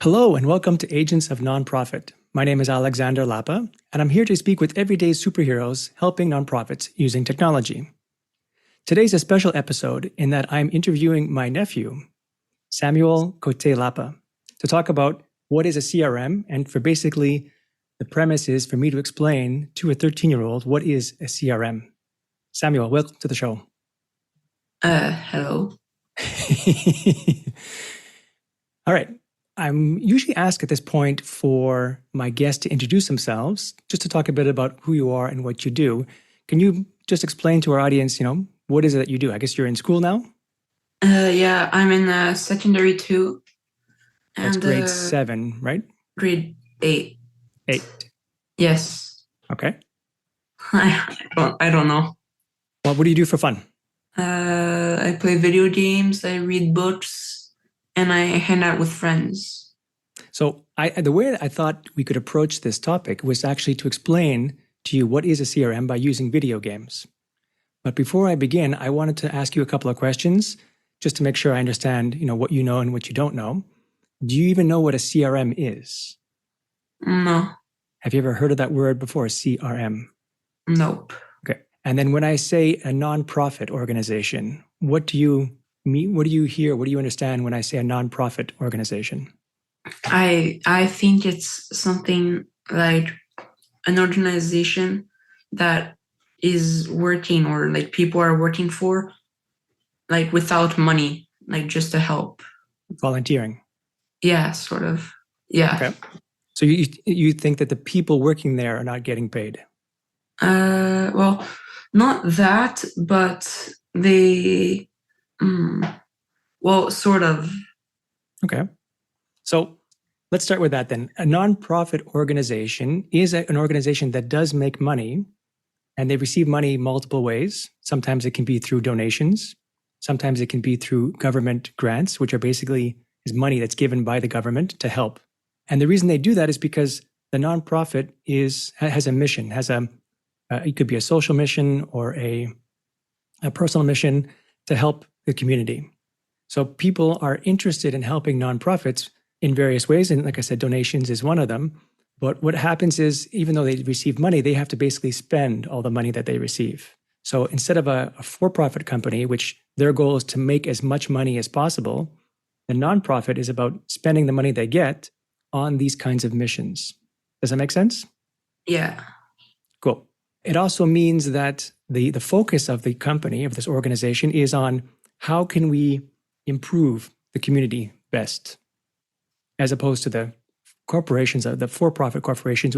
Hello and welcome to Agents of Nonprofit. My name is Alexander Lapa, and I'm here to speak with everyday superheroes helping nonprofits using technology. Today's a special episode in that I'm interviewing my nephew, Samuel Cote Lapa, to talk about what is a CRM, and for basically the premise is for me to explain to a 13-year-old what is a CRM. Samuel, welcome to the show. Hello. All right. I'm usually asked at this point for my guests to introduce themselves, just to talk a bit about who you are and what you do. Can you just explain to our audience, what is it that you do? I guess you're in school now? Yeah, I'm in secondary 2. That's And grade 7, right? grade 8. 8. Yes. Okay. I don't know. Well, what do you do for fun? I play video games, I read books, and I hang out with friends. So the way I thought we could approach this topic was actually to explain to you what is a CRM by using video games. But before I begin, I wanted to ask you a couple of questions just to make sure I understand, what you know and what you don't know. Do you even know what a CRM is? No. Have you ever heard of that word before, CRM? Nope. Okay. And then when I say a nonprofit organization, what do you mean? What do you hear? What do you understand when I say a nonprofit organization? I think it's something like an organization that is working, or like people are working for, like without money, like just to help. Volunteering. Yeah, sort of. Yeah. Okay. So you think that the people working there are not getting paid? Well, not that, but they, well, sort of. Okay. So let's start with that then. A nonprofit organization is an organization that does make money, and they receive money multiple ways. Sometimes it can be through donations. Sometimes it can be through government grants, which are basically is money that's given by the government to help. And the reason they do that is because the nonprofit has a mission, it could be a social mission or a personal mission to help the community. So people are interested in helping nonprofits in various ways. And like I said, donations is one of them. But what happens is, even though they receive money, they have to basically spend all the money that they receive. So instead of a for-profit company, which their goal is to make as much money as possible, the nonprofit is about spending the money they get on these kinds of missions. Does that make sense? Yeah. Cool. It also means that the focus of the company, of this organization, is on how can we improve the community best, as opposed to the corporations, the for-profit corporations,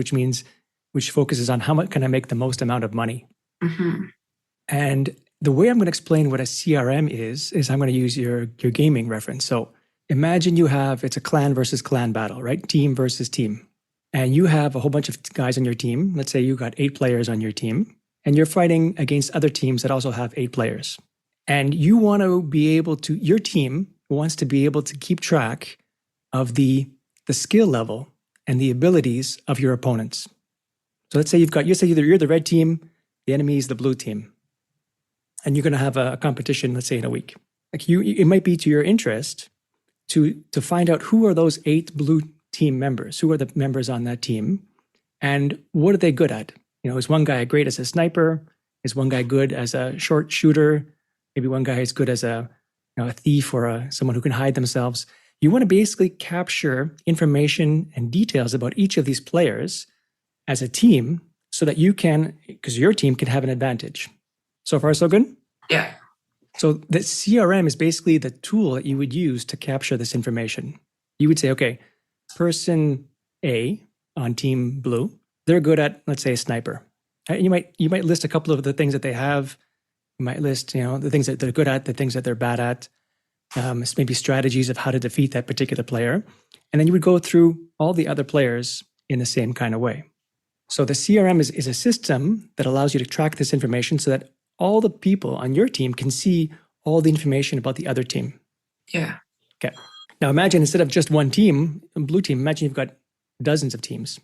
which focuses on how much can I make the most amount of money. Mm-hmm. And the way I'm going to explain what a CRM is I'm going to use your gaming reference. So imagine it's a clan versus clan battle, right? Team versus team. And you have a whole bunch of guys on your team. Let's say you got 8 players on your team, and you're fighting against other teams that also have 8 players. And you want to be able to, your team wants to be able to keep track of the skill level and the abilities of your opponents. So let's say you're the red team, the enemy is the blue team. And you're going to have a competition, let's say in a week. Like it might be to your interest to find out who are those 8 blue team members, who are the members on that team, and what are they good at? Is one guy great as a sniper? Is one guy good as a short shooter? Maybe one guy is good as a thief or someone who can hide themselves. You want to basically capture information and details about each of these players as a team so that because your team can have an advantage. So far, so good? Yeah. So the CRM is basically the tool that you would use to capture this information. You would say, okay, person A on team blue, they're good at, let's say, a sniper. You might list a couple of the things that they have. You might list, the things that they're good at, the things that they're bad at, maybe strategies of how to defeat that particular player. And then you would go through all the other players in the same kind of way. So the CRM is a system that allows you to track this information so that all the people on your team can see all the information about the other team. Yeah. Okay. Now imagine instead of just one team, a blue team, imagine you've got dozens of teams.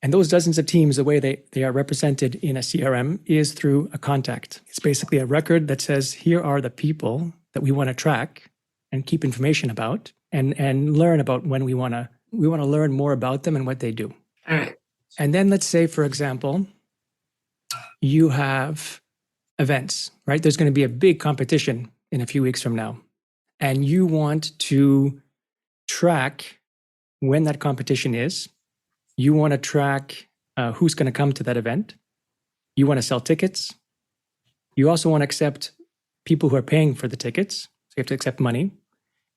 And those dozens of teams, the way they are represented in a CRM is through a contact. It's basically a record that says, here are the people that we want to track and keep information about and learn about when we want to we want to learn more about them and what they do. All right. And then let's say, for example, you have events, right? There's going to be a big competition in a few weeks from now. And you want to track when that competition is. You want to track who's going to come to that event. You want to sell tickets. You also want to accept people who are paying for the tickets. So you have to accept money.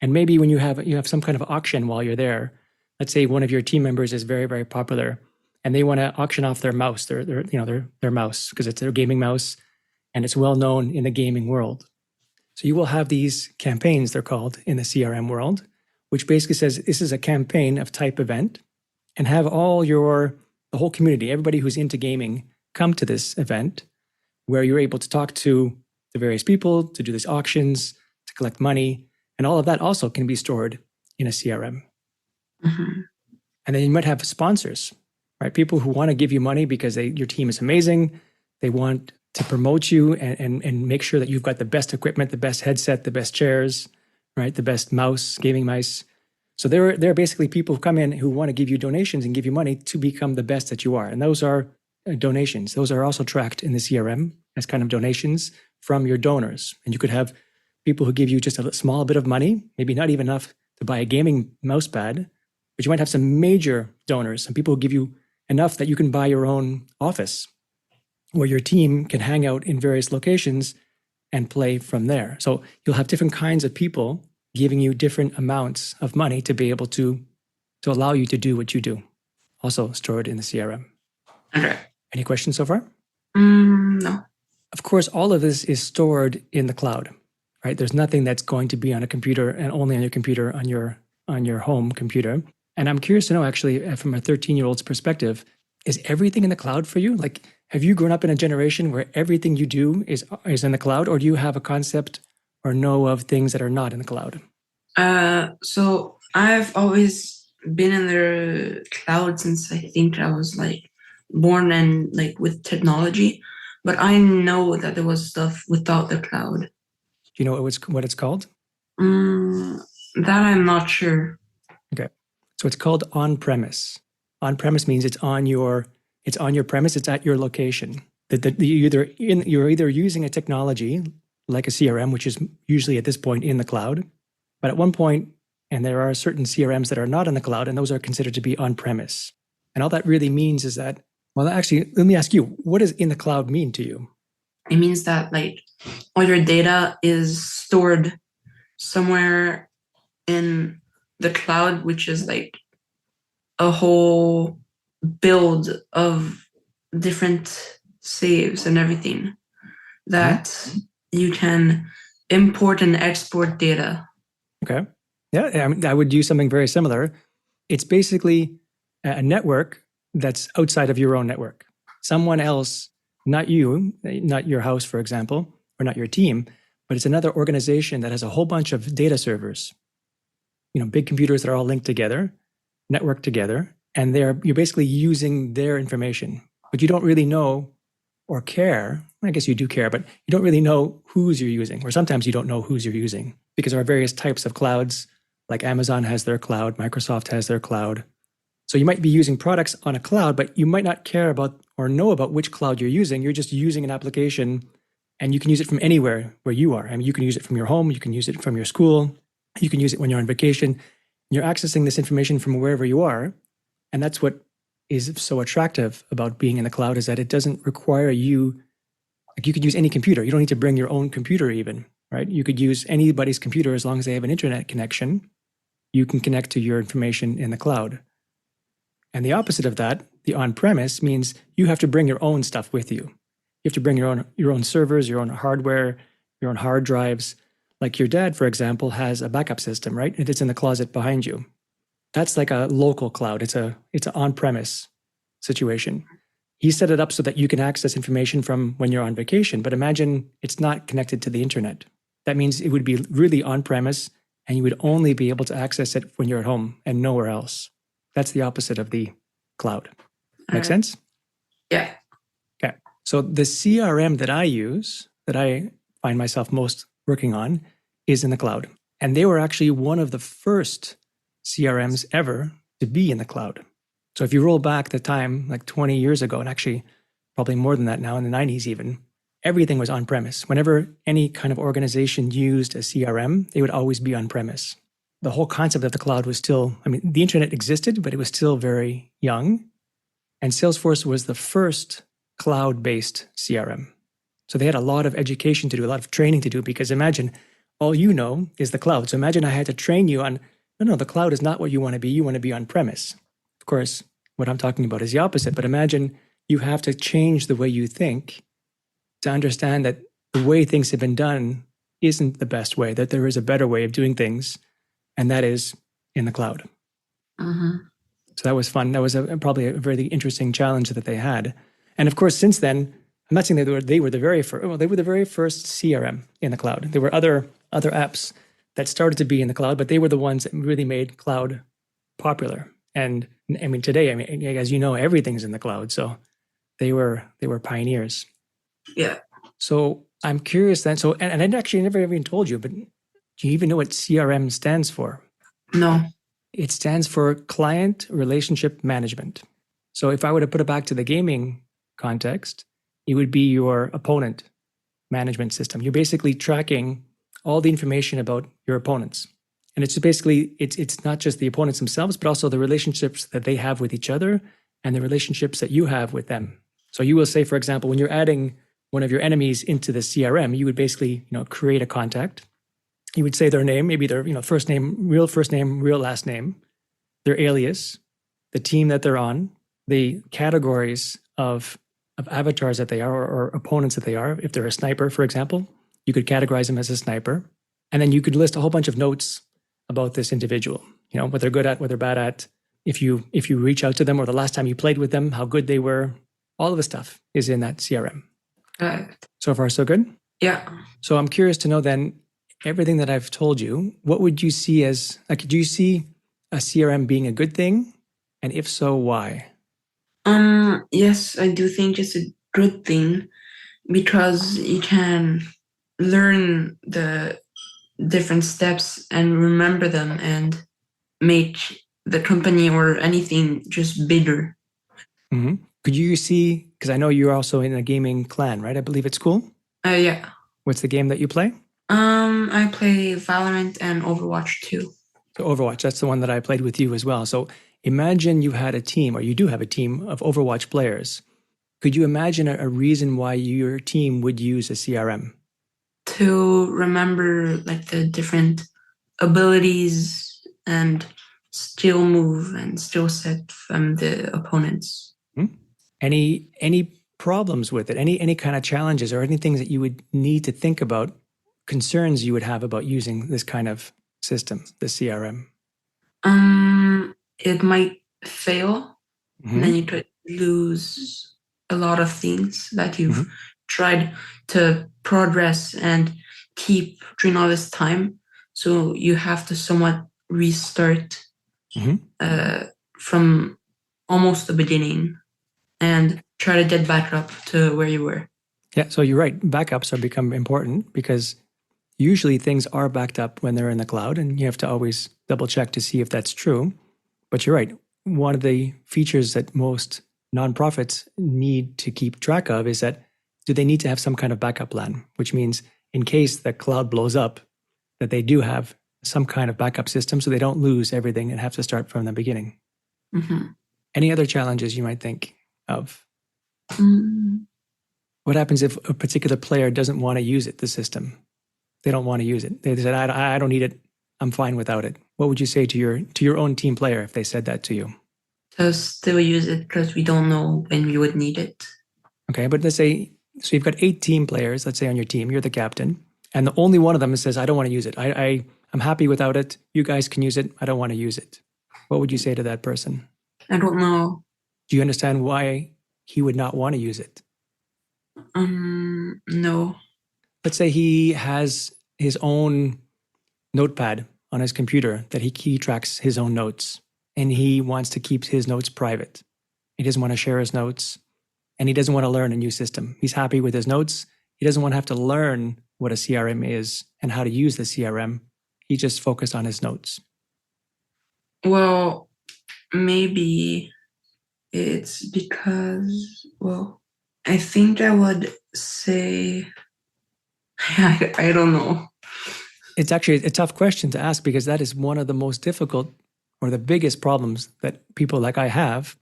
And maybe when you have some kind of auction while you're there, let's say one of your team members is very, very popular and they want to auction off their mouse, their mouse, because it's their gaming mouse and it's well known in the gaming world. So you will have these campaigns, they're called, in the CRM world, which basically says this is a campaign of type event, and have the whole community, everybody who's into gaming, come to this event where you're able to talk to the various people, to do these auctions, to collect money, and all of that also can be stored in a CRM. Mm-hmm. And then you might have sponsors, right? People who want to give you money because your team is amazing. They want to promote you and make sure that you've got the best equipment, the best headset, the best chairs, right? The best mouse, gaming mice. So they're basically people who come in who want to give you donations and give you money to become the best that you are. And those are donations. Those are also tracked in the CRM as kind of donations from your donors. And you could have people who give you just a small bit of money, maybe not even enough to buy a gaming mouse pad, but you might have some major donors, some people who give you enough that you can buy your own office where your team can hang out in various locations and play from there. So you'll have different kinds of people giving you different amounts of money to be able to allow you to do what you do. Also stored in the CRM. Okay. Any questions so far? No. Of course, all of this is stored in the cloud, right? There's nothing that's going to be on a computer and only on your computer, on your home computer. And I'm curious to know, actually, from a 13-year-old's perspective, is everything in the cloud for you? Like, have you grown up in a generation where everything you do is in the cloud, or do you have a concept or know of things that are not in the cloud? So I've always been in the cloud since I think I was like born and like with technology, but I know that there was stuff without the cloud. Do you know what it's called? That I'm not sure. Okay, so it's called on-premise. On-premise means it's on your premise. It's at your location. You're either using a technology like a CRM, which is usually at this point in the cloud, but at one point, and there are certain CRMs that are not in the cloud, and those are considered to be on-premise. And all that really means is that, well, actually, let me ask you, what does in the cloud mean to you? It means that like all your data is stored somewhere in the cloud, which is like a whole build of different saves and everything that you can import and export data. Okay. Yeah, I mean, I would use something very similar. It's basically a network that's outside of your own network. Someone else, not you, not your house, for example, or not your team, but it's another organization that has a whole bunch of data servers, big computers that are all linked together, networked together, and you're basically using their information, but you don't really know or care. I guess you do care, but you don't really know whose you're using, or sometimes you don't know whose you're using, because there are various types of clouds, like Amazon has their cloud, Microsoft has their cloud. So you might be using products on a cloud, but you might not care about or know about which cloud you're using. You're just using an application, and you can use it from anywhere where you are. I mean, you can use it from your home, you can use it from your school, you can use it when you're on vacation. You're accessing this information from wherever you are. And that's what is so attractive about being in the cloud, is that it doesn't require you, like you could use any computer. You don't need to bring your own computer even, right? You could use anybody's computer as long as they have an internet connection. You can connect to your information in the cloud. And the opposite of that, the on-premise, means you have to bring your own stuff with you. You have to bring your own servers, your own hardware, your own hard drives. Like your dad, for example, has a backup system, right? And it's in the closet behind you. That's like a local cloud. It's an on-premise situation. He set it up so that you can access information from when you're on vacation. But imagine it's not connected to the internet. That means it would be really on-premise, and you would only be able to access it when you're at home and nowhere else. That's the opposite of the cloud. Make sense? Yeah. Okay. So the CRM that I use, that I find myself most working on, is in the cloud. And they were actually one of the first CRMs ever to be in the cloud. So if you roll back the time like 20 years ago, and actually probably more than that now, in the 90s even, everything was on premise. Whenever any kind of organization used a CRM, they would always be on premise. The whole concept of the cloud was still, I mean, the internet existed, but it was still very young. And Salesforce was the first cloud-based CRM. So they had a lot of education to do, a lot of training to do, because imagine all you know is the cloud. So imagine I had to train you on, no, the cloud is not what you want to be. You want to be on premise. Of course, what I'm talking about is the opposite. But imagine you have to change the way you think to understand that the way things have been done isn't the best way, that there is a better way of doing things, and that is in the cloud. Mm-hmm. So that was fun. That was probably a very interesting challenge that they had. And of course, since then, I'm not saying they were the very first. Well, they were the very first CRM in the cloud. There were other apps that started to be in the cloud, but they were the ones that really made cloud popular. And I mean, today, I mean, as you know, everything's in the cloud. So they were pioneers. Yeah. So I'm curious then. So and I actually never even told you, but do you even know what CRM stands for? No. It stands for Client Relationship Management. So if I were to put it back to the gaming context, it would be your opponent management system. You're basically tracking all the information about your opponents. And it's basically, it's not just the opponents themselves, but also the relationships that they have with each other and the relationships that you have with them. So you will say, for example, when you're adding one of your enemies into the CRM, you would basically, create a contact. You would say their name, maybe their, first name, real last name, their alias, the team that they're on, the categories of avatars that they are or opponents that they are. If they're a sniper, for example, you could categorize them as a sniper. And then you could list a whole bunch of notes about this individual, what they're good at, what they're bad at. If you reach out to them or the last time you played with them, how good they were, all of the stuff is in that CRM. So far, so good? Yeah. So I'm curious to know then, everything that I've told you, what would you see as, do you see a CRM being a good thing? And if so, why? Yes, I do think it's a good thing because you can learn the different steps and remember them and make the company or anything just bigger. Mm-hmm. Could you see, because I know you're also in a gaming clan, right? I believe it's cool. Yeah. What's the game that you play? I play Valorant and Overwatch 2. So Overwatch, that's the one that I played with you as well. So imagine you had a team, or you do have a team of Overwatch players. Could you imagine a reason why your team would use a CRM? To remember like the different abilities and skill move and skill set from the opponents. Any problems with it? Any kind of challenges or anything that you would need to think about, concerns you would have about using this kind of system, the CRM? It might fail, and then you could lose a lot of things that you've tried to progress and keep during all this time. So you have to somewhat restart from almost the beginning and try to get back up to where you were. Yeah, so you're right. Backups are become important because usually things are backed up when they're in the cloud, and you have to always double check to see if that's true. But you're right. One of the features that most nonprofits need to keep track of is that do they need to have some kind of backup plan, which means in case the cloud blows up, that they do have some kind of backup system so they don't lose everything and have to start from the beginning. Any other challenges you might think of? What happens if a particular player doesn't want to use it, the system? They don't want to use it. They said, I don't need it. I'm fine without it. What would you say to your own team player if they said that to you? To still use it because we don't know when we would need it. Okay, but let's say, so you've got 8 team players, let's say on your team, you're the captain, and the only one of them says, I don't want to use it. I'm happy without it. You guys can use it. I don't want to use it. What would you say to that person? I don't know. Do you understand why he would not want to use it? No. Let's say he has his own notepad on his computer that he tracks his own notes, and he wants to keep his notes private. He doesn't want to share his notes, and he doesn't want to learn a new system. He's happy with his notes. He doesn't want to have to learn what a CRM is and how to use the CRM. He just focused on his notes. Well, maybe it's because, well, I think I would say, I don't know. It's actually a tough question to ask because that is one of the most difficult or the biggest problems that people like I have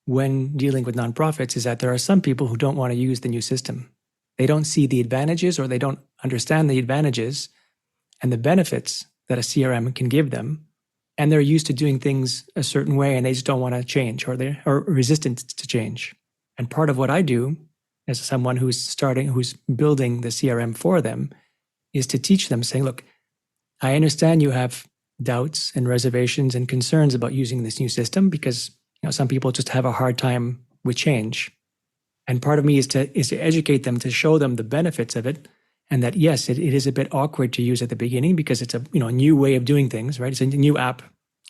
when dealing with nonprofits is that there are some people who don't want to use the new system. They don't see the advantages or they don't understand the advantages and the benefits that a CRM can give them. And they're used to doing things a certain way and they just don't want to change or they're resistant to change. And part of what I do as someone who's building the CRM for them is to teach them saying, look, I understand you have doubts and reservations and concerns about using this new system because some people just have a hard time with change. And part of me is to educate them, to show them the benefits of it, and that yes, it is a bit awkward to use at the beginning because it's a new way of doing things, right? It's a new app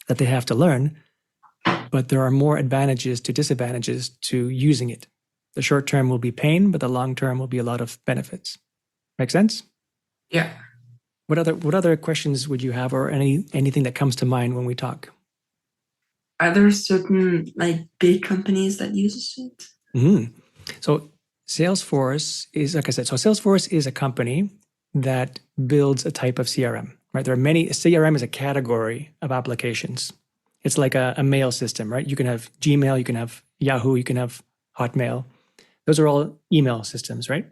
that they have to learn, but there are more advantages to disadvantages to using it. The short term will be pain, but the long term will be a lot of benefits. Make sense? Yeah. What other questions would you have, or anything that comes to mind when we talk? Are there certain big companies that use it? Mm-hmm. So Salesforce is, like I said, Salesforce is a company that builds a type of CRM, right? There are many. CRM is a category of applications. It's like a mail system, right? You can have Gmail, you can have Yahoo, you can have Hotmail. Those are all email systems, right?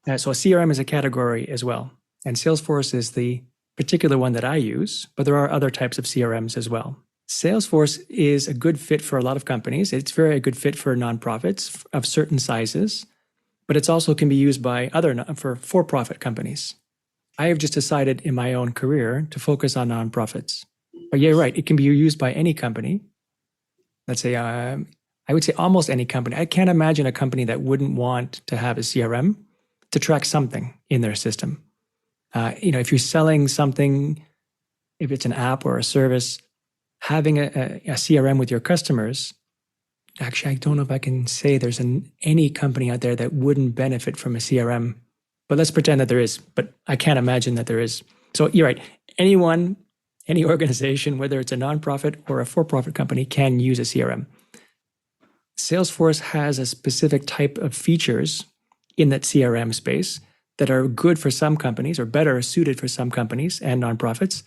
So a CRM is a category as well. And Salesforce is the particular one that I use, but there are other types of CRMs as well. Salesforce is a good fit for a lot of companies. It's very a good fit for nonprofits of certain sizes, but it's also can be used by for for-profit companies. I have just decided in my own career to focus on nonprofits. But yeah, right, it can be used by any company. Let's say, I would say almost any company. I can't imagine a company that wouldn't want to have a CRM to track something in their system. If you're selling something, if it's an app or a service, having a CRM with your customers, actually, I don't know if I can say there's any company out there that wouldn't benefit from a CRM, but let's pretend that there is, but I can't imagine that there is. So you're right. Anyone, any organization, whether it's a nonprofit or a for-profit company, can use a CRM. Salesforce has a specific type of features in that CRM space that are good for some companies or better suited for some companies and nonprofits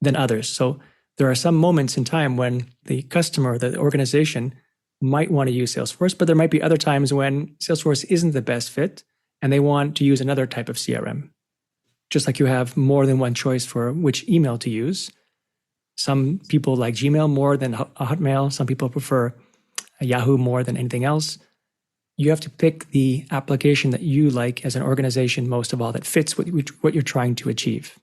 than others. So there are some moments in time when the customer, the organization, might want to use Salesforce, but there might be other times when Salesforce isn't the best fit and they want to use another type of CRM. Just like you have more than one choice for which email to use. Some people like Gmail more than Hotmail. Some people prefer Yahoo more than anything else. You have to pick the application that you like as an organization most of all that fits what you're trying to achieve.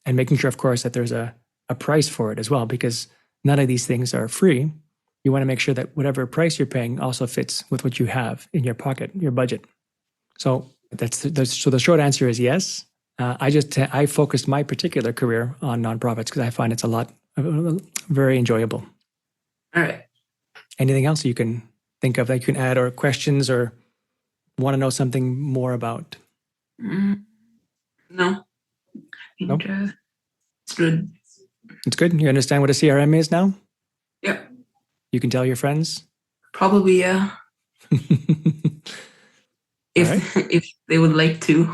And making sure, of course, that there's a price for it as well, because none of these things are free. You want to make sure that whatever price you're paying also fits with what you have in your pocket, your budget. So so the short answer is yes. I focused my particular career on nonprofits because I find it's a lot very enjoyable. All right. Anything else you can think of that you can add, or questions, or want to know something more about? No. I think it's good. It's good. You understand what a CRM is now? Yep. You can tell your friends? Probably, yeah. If they would like to.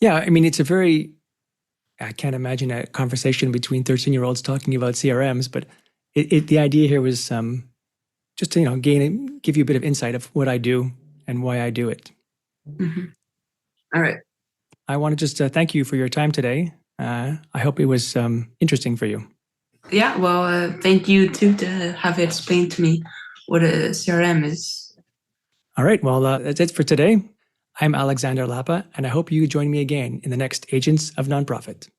Yeah, I mean, I can't imagine a conversation between 13-year-olds talking about CRMs, but the idea here was just to give you a bit of insight of what I do and why I do it. Mm-hmm. All right. I want to just thank you for your time today. I hope it was interesting for you. Yeah, well, thank you too to have explained to me what a CRM is. All right, well, that's it for today. I'm Alexander Lapa, and I hope you join me again in the next Agents of Nonprofit.